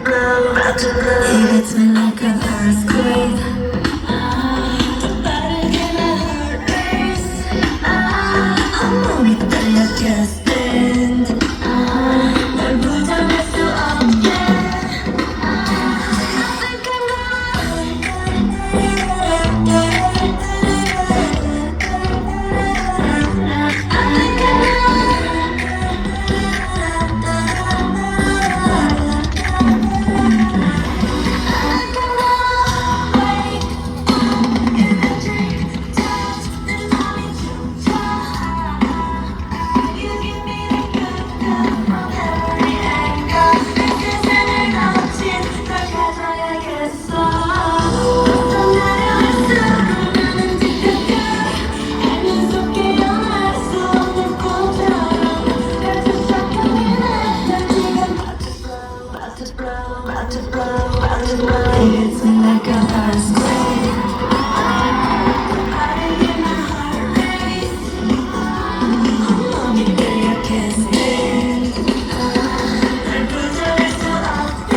blow, about to blow. It hits me like an earthquake. 빠르게 내 heart race. 온몸이 떨려 can't stand. 널 부정할 수 없게. It's me like a earthquake. 빠르게 my heart race. 온몸이 떨려 can't stand. 널 부정할 수 없게.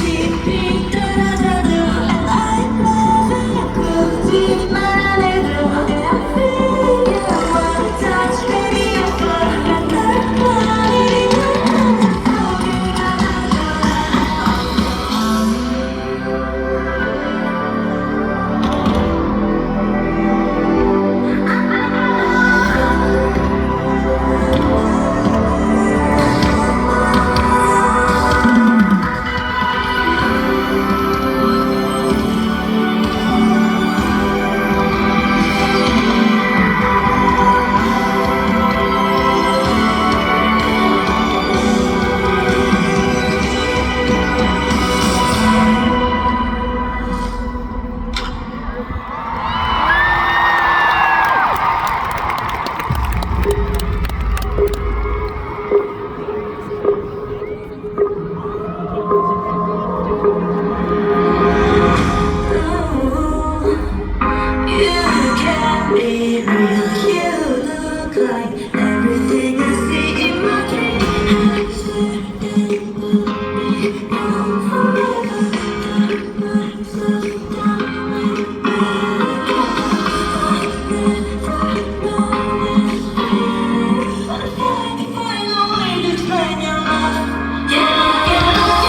깊이 떨어져도 I'm loving you. 굳이만 안 해도 I feel you. One touch baby I fall. 널 버리는 포기가 You can be real. You look like everything I see in my dreams. Find a way to explain your love. Yeah, yeah.